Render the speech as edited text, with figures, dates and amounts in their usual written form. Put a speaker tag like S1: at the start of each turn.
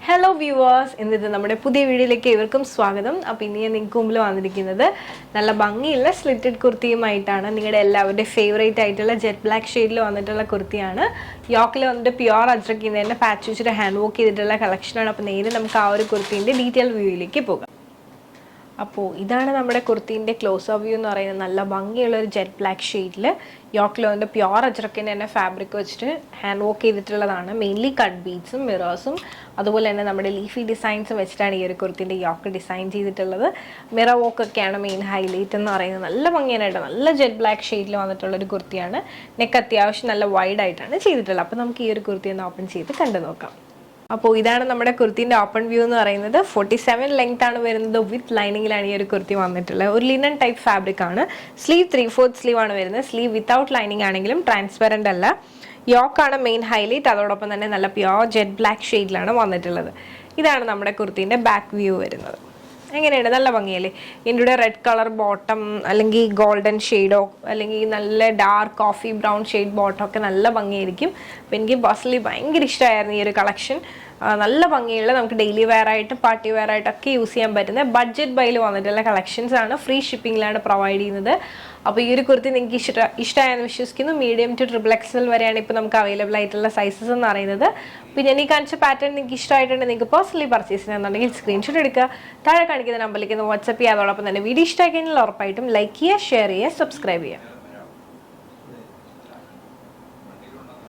S1: Hello viewers, ഇന്നത്തെ നമ്മുടെ പുതിയ വീഡിയോയിലേക്ക് ഏവർക്കും സ്വാഗതം. അപ്പോൾ ഇന്ന് ഞാൻ നിങ്ങൾക്ക് മുമ്പിൽ വന്നിരിക്കുന്നത് നല്ല ഭംഗിയുള്ള സ്ലിറ്റഡ് കുർത്തിയുമായിട്ടാണ്. നിങ്ങളുടെ എല്ലാവരുടെയും ഫേവറേറ്റ് ആയിട്ടുള്ള ജെറ്റ് ബ്ലാക്ക് ഷെയ്ഡിൽ വന്നിട്ടുള്ള കുർത്തിയാണ്. യോക്കിൽ വന്നിട്ട് പ്യുവർ അജ്രക്കിൽ തന്നെ പാച്ച് വെച്ചിട്ട് ഹാൻഡ് വർക്ക് ചെയ്തിട്ടുള്ള കളക്ഷനാണ്. അപ്പോൾ നേരെ നമുക്ക് ആ ഒരു കുർത്തീൻ്റെ ഡീറ്റെയിൽ വ്യൂയിലേക്ക് പോകാം. അപ്പോൾ ഇതാണ് നമ്മുടെ കുർത്തീൻ്റെ ക്ലോസ് ഓഫ് വ്യൂ എന്ന് പറയുന്നത്. നല്ല ഭംഗിയുള്ള ഒരു ജെറ്റ് ബ്ലാക്ക് ഷെയ്ഡിൽ യോക്കിൽ വന്നിട്ട് പ്യുവർ അജ്രക്കിൻ്റെ തന്നെ ഫാബ്രിക് വെച്ചിട്ട് ഹാൻഡ് വർക്ക് ചെയ്തിട്ടുള്ളതാണ്. മെയിൻലി കട്ട് ബീഡ്സും മിറേഴ്സും അതുപോലെ തന്നെ നമ്മുടെ ലീഫി ഡിസൈൻസും വെച്ചിട്ടാണ് ഈ ഒരു കുർത്തിൻ്റെ യോക്ക് ഡിസൈൻ ചെയ്തിട്ടുള്ളത്. മിറർ വർക്കൊക്കെയാണ് മെയിൻ ഹൈലൈറ്റ് എന്ന് പറയുന്നത്. നല്ല ഭംഗിയായിട്ട് നല്ല ജെറ്റ് ബ്ലാക്ക് ഷെയ്ഡിൽ വന്നിട്ടുള്ളൊരു കുർത്തിയാണ്. നെക്ക് അത്യാവശ്യം നല്ല വൈഡ് ആയിട്ടാണ് ചെയ്തിട്ടുള്ളത്. അപ്പോൾ നമുക്ക് ഈ ഒരു കുർത്തി ഒന്ന് ഓപ്പൺ ചെയ്ത് കണ്ടു നോക്കാം. അപ്പോൾ ഇതാണ് നമ്മുടെ കുർത്തിൻ്റെ ഓപ്പൺ വ്യൂ എന്ന് പറയുന്നത്. 47 ലെങ്ത് ആണ് വരുന്നത്. വിത്ത് ലൈനിങ്ങിലാണ് ഈ ഒരു കുർത്തി വന്നിട്ടുള്ളത്. ഒരു ലിനൻ ടൈപ്പ് ഫാബ്രിക് ആണ്. സ്ലീവ് 3/4 സ്ലീവ് ആണ് വരുന്നത്. സ്ലീവ് വിത്തൗട്ട് ലൈനിങ് ആണെങ്കിലും ട്രാൻസ്പെറൻ്റ് അല്ല. യോക്കാണ് മെയിൻ ഹൈലൈറ്റ്. അതോടൊപ്പം തന്നെ നല്ല പ്യുവർ ജെറ്റ് ബ്ലാക്ക് ഷെയ്ഡിലാണ് വന്നിട്ടുള്ളത്. ഇതാണ് നമ്മുടെ കുർത്തിൻ്റെ ബാക്ക് വ്യൂ വരുന്നത്. എങ്ങനെയുണ്ട്? നല്ല ഭംഗിയല്ലേ? ഇതിൻ്റെ റെഡ് കളർ ബോട്ടം അല്ലെങ്കിൽ ഗോൾഡൻ ഷെയ്ഡോ അല്ലെങ്കിൽ നല്ല dark coffee brown shade bottom ഒക്കെ നല്ല ഭംഗിയായിരിക്കും. അപ്പോൾ എനിക്ക് പേഴ്സണലി ഭയങ്കര ഇഷ്ടമായിരുന്നു ഈ ഒരു കളക്ഷൻ. നല്ല ഭംഗിയുള്ള നമുക്ക് ഡെയിലി വെയർ ആയിട്ടും പാർട്ടി വെയർ ആയിട്ടൊക്കെ യൂസ് ചെയ്യാൻ പറ്റുന്ന ബഡ്ജറ്റ് ബൈയിൽ വന്നിട്ടുള്ള കളക്ഷൻസ് ആണ്. ഫ്രീ ഷിപ്പിങ്ങിലാണ് പ്രൊവൈഡ് ചെയ്യുന്നത്. അപ്പോൾ ഈ ഒരു കുർത്തി നിങ്ങൾക്ക് ഇഷ്ടമായെന്ന് വിശ്വസിക്കുന്നു. മീഡിയം ടു XXL വരെയാണ് ഇപ്പോൾ നമുക്ക് അവൈലബിൾ ആയിട്ടുള്ള സൈസസ് എന്ന് പറയുന്നത്. പിന്നെ ഞാൻ ഈ കാണിച്ച പാറ്റേൺ നിങ്ങൾക്ക് ഇഷ്ടമായിട്ടുണ്ട്, നിങ്ങൾക്ക് പേഴ്സണലി പർച്ചേസ് ചെയ്യുന്നുണ്ടെങ്കിൽ സ്ക്രീൻഷോട്ട് എടുക്കുക. താഴെ കാണിക്കുന്ന നമ്പറിലേക്ക് വാട്സ്ആപ്പ് ചെയ്യുക. അതോടൊപ്പം തന്നെ വീഡിയോ ഇഷ്ടമായി കഴിഞ്ഞാൽ ഉറപ്പായിട്ടും ലൈക്ക് ചെയ്യുക, ഷെയർ ചെയ്യുക, സബ്സ്ക്രൈബ് ചെയ്യുക.